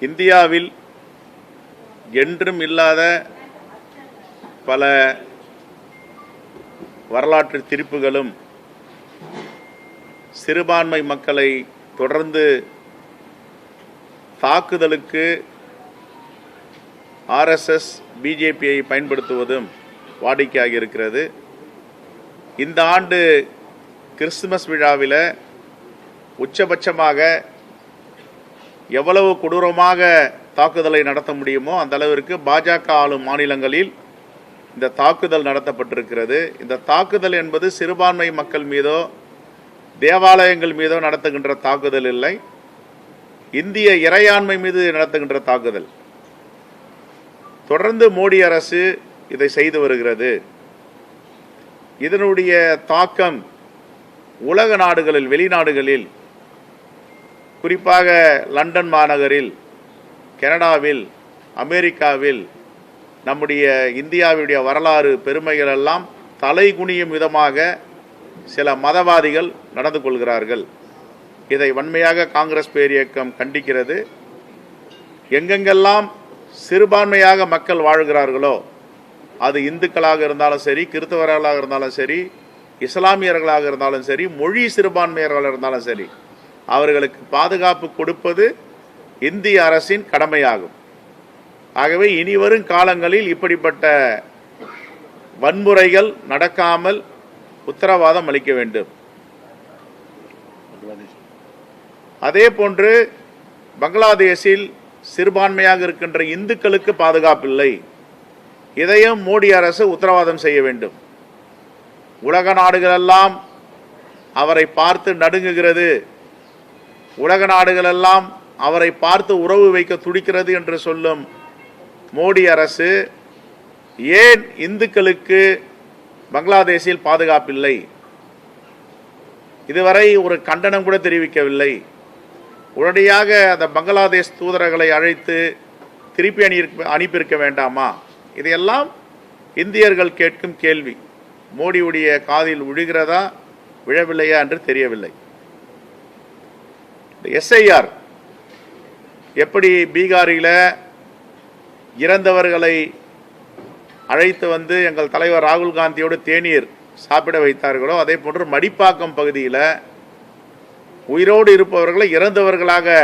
இந்தியாவில் என்றும் இல்லாத பல வரலாற்று திருப்புகளும் சிறுபான்மை மக்களை தொடர்ந்து தாக்குதலுக்கு ஆர்எஸ்எஸ் பிஜேபியை பயன்படுத்துவதும் வாடிக்கையாகி இருக்கிறது. இந்த ஆண்டு கிறிஸ்துமஸ் விழாவில் உச்சபட்சமாக எவ்வளவு கொடூரமாக தாக்குதலை நடத்த முடியுமோ அந்த அளவிற்கு பாஜக ஆளும் மாநிலங்களில் இந்த தாக்குதல் நடத்தப்பட்டிருக்கிறது. இந்த தாக்குதல் என்பது சிறுபான்மை மக்கள் மீதோ தேவாலயங்கள் மீதோ நடத்துகின்ற தாக்குதல் இல்லை, இந்திய இறையாண்மை மீது நடத்துகின்ற தாக்குதல். தொடர்ந்து மோடி அரசு இதை செய்து வருகிறது. இதனுடைய தாக்கம் உலக நாடுகளில், வெளிநாடுகளில், குறிப்பாக லண்டன் மாநகரில், கனடாவில், அமெரிக்காவில் நம்முடைய இந்தியாவுடைய வரலாறு பெருமைகள் எல்லாம் தலைகுனியும் விதமாக சில மதவாதிகள் நடந்து கொள்கிறார்கள். இதை வன்மையாக காங்கிரஸ் பேரியக்கம் கண்டிக்கிறது. எங்கெங்கெல்லாம் சிறுபான்மையாக மக்கள் வாழ்கிறார்களோ, அது இந்துக்களாக இருந்தாலும் சரி, கிறிஸ்தவர்களாக இருந்தாலும் சரி, இஸ்லாமியர்களாக இருந்தாலும் சரி, மொழி சிறுபான்மையர்களாக இருந்தாலும் சரி, அவர்களுக்கு பாதுகாப்பு கொடுப்பது இந்திய அரசின் கடமையாகும். ஆகவே இனிவரும் காலங்களில் இப்படிப்பட்ட வன்முறைகள் நடக்காமல் உத்தரவாதம் அளிக்க வேண்டும். அதே போன்று பங்களாதேஷில் சிறுபான்மையாக இருக்கின்ற இந்துக்களுக்கு பாதுகாப்பில்லை. இதையும் மோடி அரசு உத்தரவாதம் செய்ய வேண்டும். உலக நாடுகளெல்லாம் அவரை பார்த்து நடுங்குகிறது, உலக நாடுகளெல்லாம் அவரை பார்த்து உறவு வைக்க துடிக்கிறது என்று சொல்லும் மோடி அரசு ஏன் இந்துக்களுக்கு பங்களாதேஷில் பாதுகாப்பில்லை? இதுவரை ஒரு கண்டனம் கூட தெரிவிக்கவில்லை. உடனடியாக அந்த பங்களாதேஷ் தூதர்களை அழைத்து திருப்பி அனுப்பியிருக்க வேண்டாமா? இதையெல்லாம் இந்தியர்கள் கேட்கும் கேள்வி. மோடியுடைய காதில் விழுகிறதா விழவில்லையா என்று தெரியவில்லை. எஸ்ஐஆர் எப்படி பீகாரில் இறந்தவர்களை அழைத்து வந்து எங்கள் தலைவர் ராகுல் காந்தியோடு தேநீர் சாப்பிட வைத்தார்களோ, அதே போன்று மடிப்பாக்கம் பகுதியில் உயிரோடு இருப்பவர்களை இறந்தவர்களாக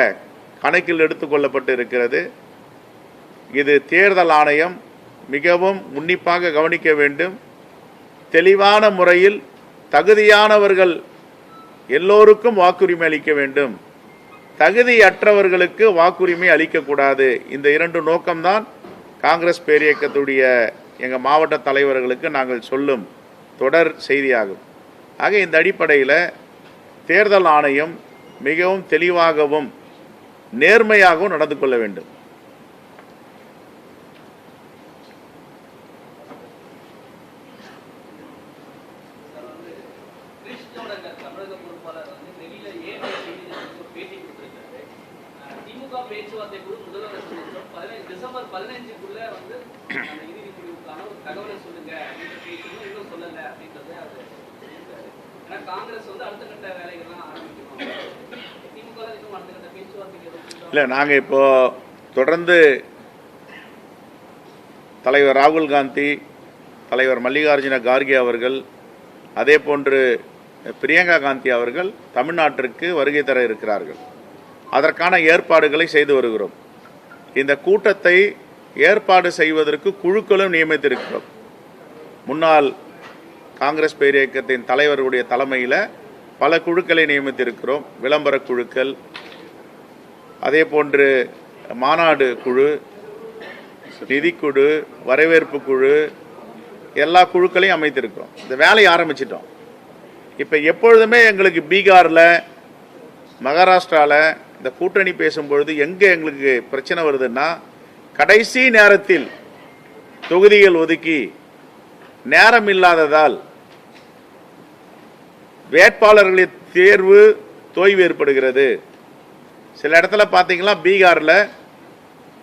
கணக்கில் எடுத்துக்கொள்ளப்பட்டு இருக்கிறது. இது தேர்தல் ஆணையம் மிகவும் உன்னிப்பாக கவனிக்க வேண்டும். தெளிவான முறையில் தகுதியானவர்கள் எல்லோருக்கும் வாக்குரிமை அளிக்க வேண்டும், தகுதியற்றவர்களுக்கு வாக்குரிமை அளிக்கக்கூடாது. இந்த இரண்டு நோக்கம்தான் காங்கிரஸ் பேரியக்கத்துடைய எங்கள் மாவட்ட தலைவர்களுக்கு நாங்கள் சொல்லும் தொடர் செய்தியாகும். ஆக இந்த அடிப்படையில் தேர்தல் ஆணையம் மிகவும் தெளிவாகவும் நேர்மையாகவும் நடந்து கொள்ள வேண்டும். இல்லை, நாங்கள் இப்போ தொடர்ந்து தலைவர் ராகுல் காந்தி, தலைவர் மல்லிகார்ஜுன கார்கே அவர்கள், அதே போன்று பிரியங்கா காந்தி அவர்கள் தமிழ்நாட்டிற்கு வருகை தர இருக்கிறார்கள். அதற்கான ஏற்பாடுகளை செய்து வருகிறோம். இந்த கூட்டத்தை ஏற்பாடு செய்வதற்கு குழுக்களும் நியமித்திருக்கிறோம். முன்னாள் காங்கிரஸ் பேரியக்கத்தின் தலைவருடைய தலைமையில் பல குழுக்களை நியமித்திருக்கிறோம். விளம்பர குழுக்கள், அதே போன்று மாநாடு குழு, நிதிக்குழு, வரவேற்பு குழு, எல்லா குழுக்களையும் அமைத்திருக்கிறோம். இந்த வேலையை ஆரம்பிச்சிட்டோம். இப்போ எப்பொழுதுமே எங்களுக்கு பீகாரில், மகாராஷ்டிராவில் இந்த கூட்டணி பேசும்பொழுது எங்கே எங்களுக்கு பிரச்சனை வருதுன்னா, கடைசி நேரத்தில் தொகுதிகள் ஒதுக்கி நேரம் இல்லாததால் வேட்பாளர்களின் தேர்வு தொய்வு ஏற்படுகிறது. சில இடத்துல பார்த்தீங்கன்னா பீகாரில்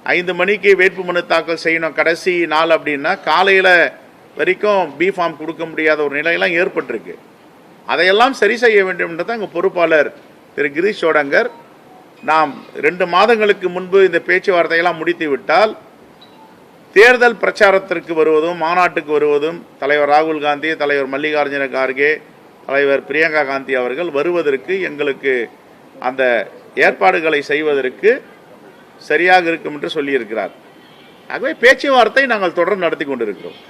5 மணிக்கு வேட்புமனு தாக்கல் செய்யணும் கடைசி நாள் அப்படின்னா, காலையில் வரைக்கும் பி ஃபார்ம் கொடுக்க முடியாத ஒரு நிலையெல்லாம் ஏற்பட்டிருக்கு. அதையெல்லாம் சரி செய்ய வேண்டும் என்று தான் எங்கள் பொறுப்பாளர் திரு கிரீஷ் சோடங்கர் நாம் 2 மாதங்களுக்கு முன்பு இந்த பேச்சுவார்த்தையெல்லாம் முடித்து விட்டால் தேர்தல் பிரச்சாரத்திற்கு வருவதும் மாநாட்டுக்கு வருவதும் தலைவர் ராகுல் காந்தி, தலைவர் மல்லிகார்ஜுன கார்கே, தலைவர் பிரியங்கா காந்தி அவர்கள் வருவதற்கு எங்களுக்கு அந்த ஏற்பாடுகளை செய்வதற்கு சரியாக இருக்கும் என்று சொல்லியிருக்கிறார். ஆகவே பேச்சுவார்த்தை நாங்கள் தொடர்ந்து நடத்தி கொண்டிருக்கிறோம்.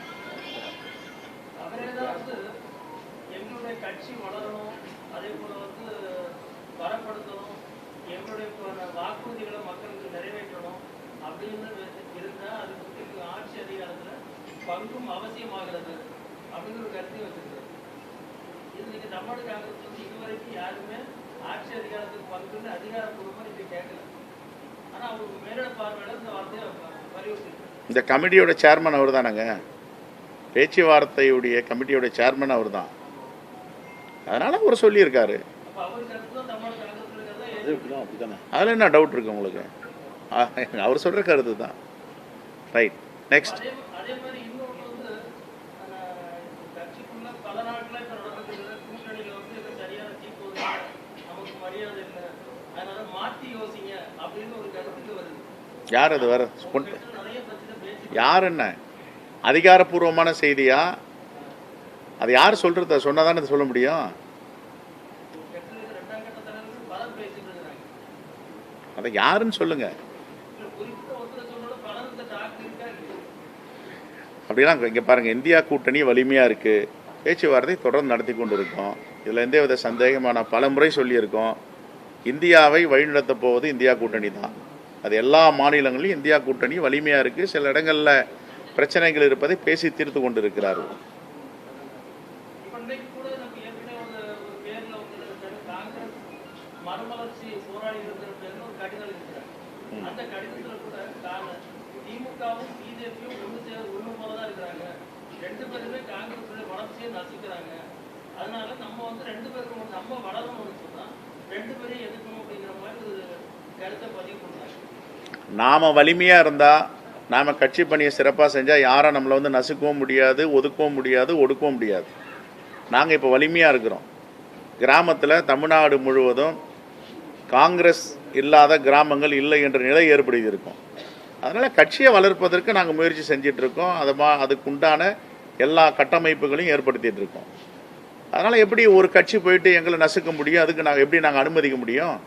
இந்த கமிட்டியோட சேர்மன் அவர் தானங்க, பேச்சுவார்த்தையுடைய கமிட்டியோட சேர்மன் அவர் தான். அதனால அவர் சொல்லியிருக்காரு. அதில் என்ன டவுட் இருக்கு உங்களுக்கு? அவர் சொல்ற கருத்து தான். Right, next. யார் அது வர யார்? என்ன அதிகாரப்பூர்வமான செய்தியா? அது யார் சொல்றது? சொன்னதானே சொல்ல முடியும். அதை யாருன்னு சொல்லுங்க. அப்படிலாம் இங்கே பாருங்க, இந்தியா கூட்டணி வலிமையா இருக்கு, பேச்சுவார்த்தை தொடர்ந்து நடத்தி கொண்டு இருக்கோம். இதில் எந்தவித சந்தேகமான பல முறை சொல்லியிருக்கோம். இந்தியாவை வழிநடத்த போவது இந்தியா கூட்டணி தான். அது எல்லா மாநிலங்களிலும் இந்தியா கூட்டணி வலிமையாக இருக்குது. சில இடங்களில் பிரச்சனைகள் இருப்பதை பேசி தீர்த்து கொண்டு இருக்கிறார்கள். நாம வலிமையா இருந்தா, நாம கட்சி பணியை சிறப்பாக செஞ்சா யாரை நம்மளை வந்து நசுக்கவும் முடியாது, ஒதுக்கவும் முடியாது, ஒடுக்கவும் முடியாது. நாங்கள் இப்போ வலிமையா இருக்கிறோம். கிராமத்தில் தமிழ்நாடு முழுவதும் காங்கிரஸ் இல்லாத கிராமங்கள் இல்லை என்ற நிலை ஏற்படுத்தி இருக்கோம். அதனால் கட்சியை வளர்ப்பதற்கு நாங்கள் முயற்சி செஞ்சிட்டு இருக்கோம். அதுக்குண்டான எல்லா கட்டமைப்புகளையும் ஏற்படுத்திட்டு இருக்கோம். அதனால் எப்படி ஒரு கட்சி போயிட்டு எங்களை நசுக்க முடியும்? அதுக்கு நாங்கள் எப்படி நாங்கள் அனுமதிக்க முடியும்?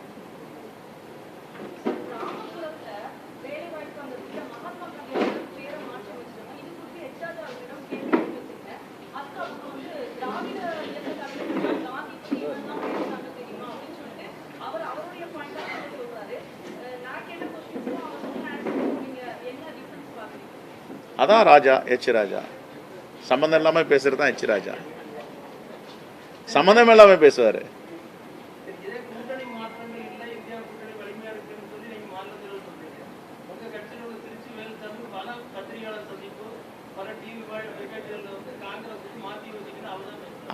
அதான் ராஜா, எச் ராஜா. சம்பந்தம் இல்லாமல் பேசுறது தான் எச் ராஜா. சம்பந்தம் இல்லாமல் பேசுவார்.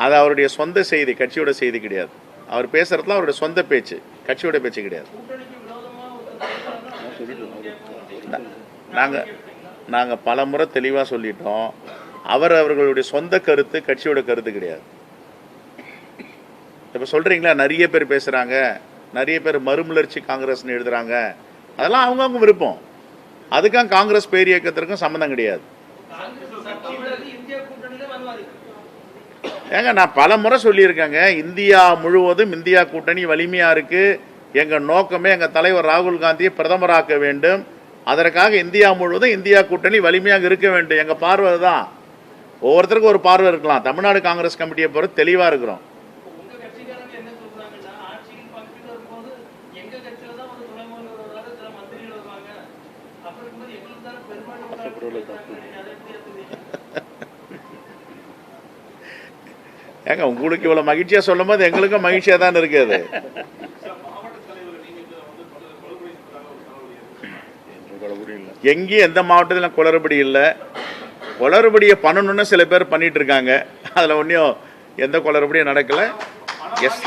அது அவருடைய சொந்த செய்தி, கட்சியோட செய்தி கிடையாது. அவர் பேசுறதுலாம் அவருடைய சொந்த பேச்சு, கட்சியோட பேச்சு கிடையாது. நாங்கள் பல முறை தெளிவாக சொல்லிட்டோம். அவர்களுடைய சொந்த கருத்து, கட்சியோட கருத்து கிடையாது. இப்போ சொல்கிறீங்களா, நிறைய பேர் பேசுகிறாங்க, நிறைய பேர் மறுமலர்ச்சி காங்கிரஸ்னு எழுதுகிறாங்க. அதெல்லாம் அவங்கவுங்க விருப்பம். அதுக்காக காங்கிரஸ் பேர் இயக்கத்திற்கும் சம்மந்தம் கிடையாது. ஏங்க, நான் பல முறை சொல்லியிருக்கேங்க, இந்தியா முழுவதும் இந்தியா கூட்டணி வலிமையாக இருக்குது. எங்கள் நோக்கமே எங்கள் தலைவர் ராகுல் காந்தியை பிரதமராக்க வேண்டும். அதற்காக இந்தியா முழுவதும் இந்தியா கூட்டணி வலிமையாக இருக்க வேண்டும். எங்கள் பார்வை தான். ஒவ்வொருத்தருக்கும் ஒரு பார்வை இருக்கலாம். தமிழ்நாடு காங்கிரஸ் கமிட்டியை பொறுத்து தெளிவாக இருக்கிறோம். ஏங்க, உங்களுக்கு இவ்வளவு மகிழ்ச்சியா சொல்லும் போது எங்களுக்கும் மகிழ்ச்சியா தான் இருக்குது. எங்கேயும் எந்த மாவட்டத்திலும் குளறுபடி இல்லை. குளறுபடியை பண்ணணும்னு சில பேர் பண்ணிட்டு இருக்காங்க. அதில் ஒன்றும் எந்த குளறுபடியும் நடக்கலை. எஸ்,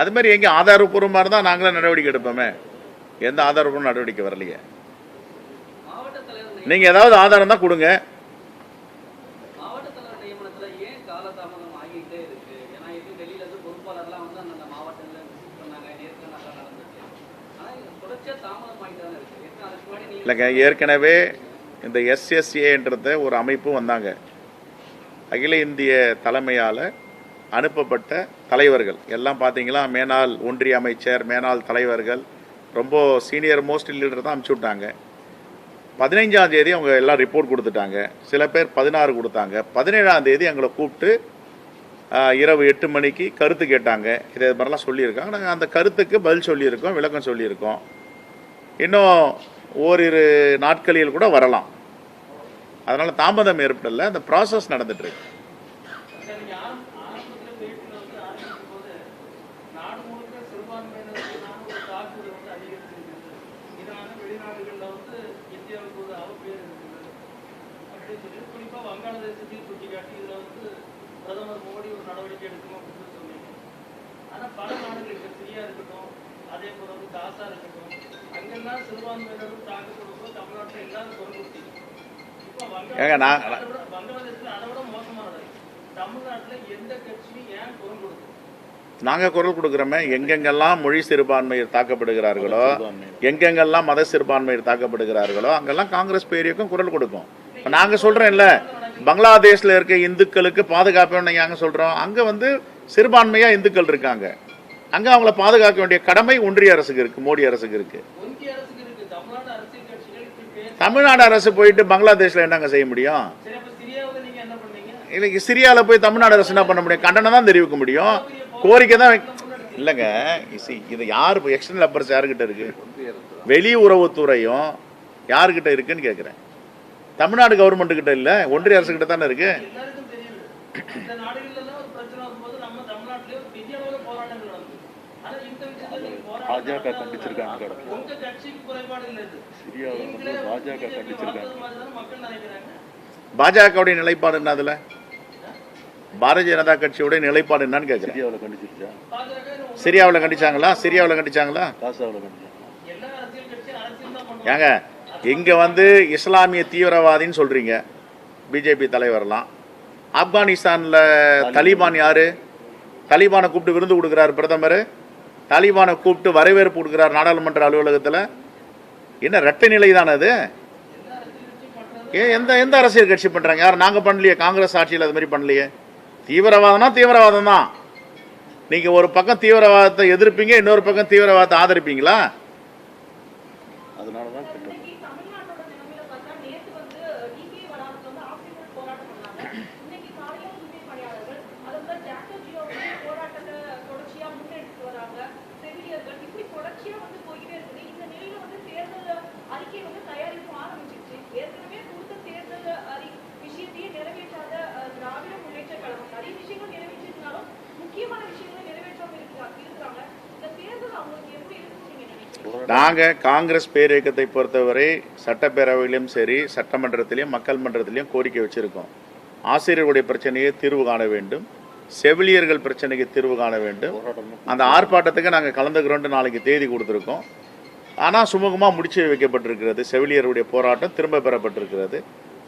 அது மாதிரி எங்கே ஆதாரப்பூர்வமாக இருந்தால் நாங்களே நடவடிக்கை எடுப்போமே. எந்த ஆதாரப்பூர்வம் நடவடிக்கை வரலையே. நீங்கள் ஏதாவது ஆதாரம் தான் கொடுங்க. இல்லைங்க, ஏற்கனவே இந்த எஸ்எஸ்ஏன்றது ஒரு அமைப்பு வந்தாங்க. அகில இந்திய தலைமையால் அனுப்பப்பட்ட தலைவர்கள் எல்லாம் பார்த்தீங்களா, மேனாள் ஒன்றிய அமைச்சர், மேனாள் தலைவர்கள், ரொம்ப சீனியர் மோஸ்ட் லீடர் தான் அனுப்பிச்சி விட்டாங்க. 15ஆம் தேதி அவங்க எல்லாம் ரிப்போர்ட் கொடுத்துட்டாங்க. சில பேர் 16 கொடுத்தாங்க. 17ஆம் தேதி எங்களை கூப்பிட்டு இரவு 8 மணிக்கு கருத்து கேட்டாங்க. இதே மாதிரிலாம் சொல்லியிருக்காங்க. நாங்கள் அந்த கருத்துக்கு பதில் சொல்லியிருக்கோம், விளக்கம் சொல்லியிருக்கோம். இன்னும் ஓரிரு நாட்களில் கூட வரலாம். அதனால் தாமதம் ஏற்படல, அந்த ப்ராசஸ் நடந்துட்டுருக்கு. பிரதமர் மோடி ஒரு நடவடிக்கை எடுக்கணும் அப்படின்னு சொன்னீங்க. ஆனால் பல நாடுகள் சிரியா இருக்கட்டும், அதே போல காசா இருக்கட்டும், அங்கெல்லாம் சிறுபான்மையினரும் தாக்கப்படும்போது தமிழ்நாட்டில் எல்லாரும் குரல் கொடுத்தீங்க. இப்போ வங்காளதேசத்தில் அதை விட மோசமானது. தமிழ்நாட்டில் எந்த கட்சியும் ஏன் குரல் கொடுக்கும்? நாங்கள் குரல் கொடுக்குறோமே. எங்கெங்கெல்லாம் மொழி சிறுபான்மையர் தாக்கப்படுகிறார்களோ, எங்கெங்கெல்லாம் மத சிறுபான்மையர் தாக்கப்படுகிறார்களோ, அங்கெல்லாம் காங்கிரஸ் பேரியக்கம் குரல் கொடுக்கும். இப்போ நாங்கள் சொல்கிறோம் இல்லை, பங்களாதேஷில் இருக்க இந்துக்களுக்கு பாதுகாப்புன்னு நாங்கள் சொல்கிறோம். அங்கே சிறுபான்மையாக இந்துக்கள் இருக்காங்க. அங்கே அவங்கள பாதுகாக்க வேண்டிய கடமை ஒன்றிய அரசுக்கு இருக்குது, மோடி அரசுக்கு இருக்குது. தமிழ்நாடு அரசு போயிட்டு பங்களாதேஷில் என்னங்க செய்ய முடியும்? இல்லை, சிரியாவில் போய் தமிழ்நாடு அரசு என்ன பண்ண முடியும்? கண்டனம் தான் தெரிவிக்க முடியும், கோரிக்கை தான். இல்லைங்க, இது யார் எக்ஸ்டர்னல் அஃபேர்ஸ் யாருக்கிட்ட இருக்குது? வெளியுறவுத்துறையும் யாருக்கிட்ட இருக்குன்னு கேட்குறேன். தமிழ்நாடு கவர்மெண்ட் கிட்ட இல்ல, ஒன்றிய அரசு கிட்ட தானே இருக்கு. பாஜக கண்டிச்சிருக்காங்க. பாஜகவுடைய நிலைப்பாடு என்ன? அதுல பாரதிய ஜனதா கட்சியோட நிலைப்பாடு என்னன்னு கேட்கிறேன். சிரியாவில் கண்டிச்சாங்களா? சிரியாவில் கண்டிச்சாங்களா? ஏங்க, இங்க இஸ்லாமிய தீவிரவாதின்னு சொல்றீங்க பிஜேபி தலைவர்லாம். ஆப்கானிஸ்தான்ல தலிபான் யாரு? தலிபானை கூப்பிட்டு விருந்து கொடுக்குறாரு பிரதமர். தலிபானை கூப்பிட்டு வரவேற்பு கொடுக்குறாரு நாடாளுமன்ற அலுவலகத்தில். என்ன ரெட்டை நிலை தானே அது? எந்த எந்த அரசியல் கட்சி பண்றாங்க? யாரும் நாங்க பண்ணலையே, காங்கிரஸ் ஆட்சியில் அது மாதிரி பண்ணலையே. தீவிரவாதம்னா தீவிரவாதம் தான். நீங்க ஒரு பக்கம் தீவிரவாதத்தை எதிர்ப்பீங்க, இன்னொரு பக்கம் தீவிரவாதத்தை ஆதரிப்பீங்களா? அதனாலதான் நாங்கள் காங்கிரஸ் பேரியக்கத்தை பொறுத்தவரை சட்டப்பேரவையிலும் சரி, சட்டமன்றத்திலையும் மக்கள் மன்றத்திலையும் கோரிக்கை வச்சிருக்கோம். ஆசிரியர்களுடைய பிரச்சனையை தீர்வு காண வேண்டும், செவிலியர்கள் பிரச்சனைக்கு தீர்வு காண வேண்டும். அந்த ஆர்ப்பாட்டத்துக்கு நாங்கள் கலந்துக்கிறோன்ட்டு நாளைக்கு தேதி கொடுத்துருக்கோம். ஆனால் சுமூகமாக முடிச்சு வைக்கப்பட்டிருக்கிறது. செவிலியருடைய போராட்டம் திரும்ப பெறப்பட்டிருக்கிறது.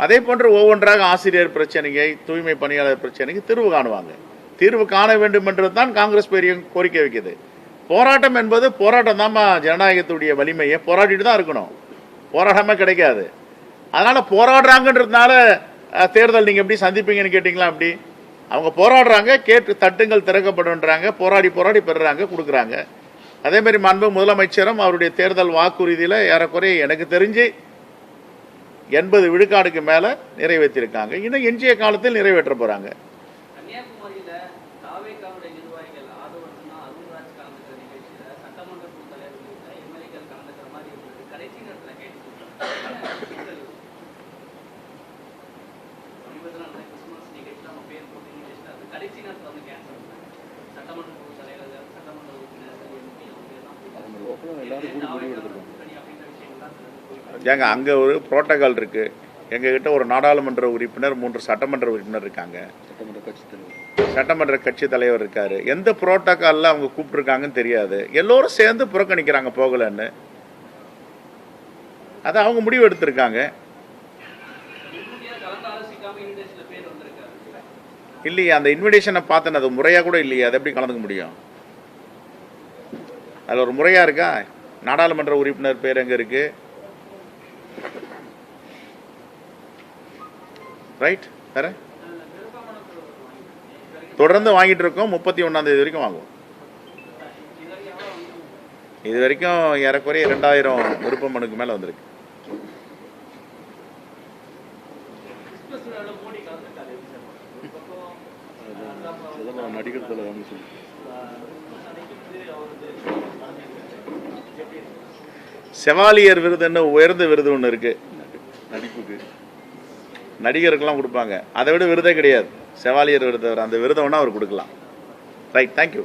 அதே போன்று ஒவ்வொன்றாக ஆசிரியர் பிரச்சனையை, தூய்மை பணியாளர் பிரச்சனைக்கு தீர்வு காணுவாங்க. தீர்வு காண வேண்டும் என்றது தான் காங்கிரஸ் பெரிய கோரிக்கை வைக்குது. போராட்டம் என்பது போராட்டம் தான் ஜனநாயகத்துடைய வலிமையை. போராடிட்டு தான் இருக்கணும், போராடாமல் கிடைக்காது. அதனால் போராடுறாங்கன்றதுனால தேர்தல் நீங்கள் எப்படி சந்திப்பீங்கன்னு கேட்டிங்களா? அப்படி அவங்க போராடுறாங்க, கேட்டு தட்டுங்கள் திறக்கப்படுன்றாங்க, போராடி போராடி பெறுறாங்க, கொடுக்குறாங்க. அதேமாதிரி மாண்பு முதலமைச்சரும் அவருடைய தேர்தல் வாக்குறுதியில் ஏறக்குறைய எனக்கு தெரிஞ்சு 80 விழுக்காடுக்கு மேலே நிறைவேற்றிருக்காங்க. இன்னும் எஞ்சிய காலத்தில் நிறைவேற்ற போகிறாங்க. ஏங்க, அங்கே ஒரு புரோட்டோகால் இருக்கு. எங்ககிட்ட ஒரு நாடாளுமன்ற உறுப்பினர், 3 சட்டமன்ற உறுப்பினர் இருக்காங்க, சட்டமன்ற கட்சி தலைவர் இருக்காரு. எந்த புரோட்டோகாலில் அவங்க கூப்பிட்டுருக்காங்கன்னு தெரியாது. எல்லோரும் சேர்ந்து புறக்கணிக்கிறாங்க போகலன்னு. அதை அவங்க முடிவு எடுத்திருக்காங்க. இல்லையா, அந்த இன்விடேஷனை பார்த்தேன், அது முறையாக கூட இல்லையா? அது எப்படி கலந்துக்க முடியும்? அதில் ஒரு முறையாக இருக்கா? நாடாளுமன்ற உறுப்பினர் பேர் எங்கே இருக்கு? ரைட். வேற தொடர்ந்து வாங்கிட்டு இருக்கோம். 31ஆம் தேதி வரைக்கும் வாங்குவோம். இது வரைக்கும் ஏறக்குறைய 2000 விருப்ப மனுக்கு மேலே வந்திருக்கு. நடிகர் தலைவர் செவாலியர் விருதுன்னு உயர்ந்த விருது ஒன்று இருக்கு, நடிப்புக்கு நடிகருக்கெல்லாம் கொடுப்பாங்க. அதை விட விருதே கிடையாது செவாலியர் விருது. அந்த விருதை வேணா அவர் கொடுக்கலாம். Right, thank you.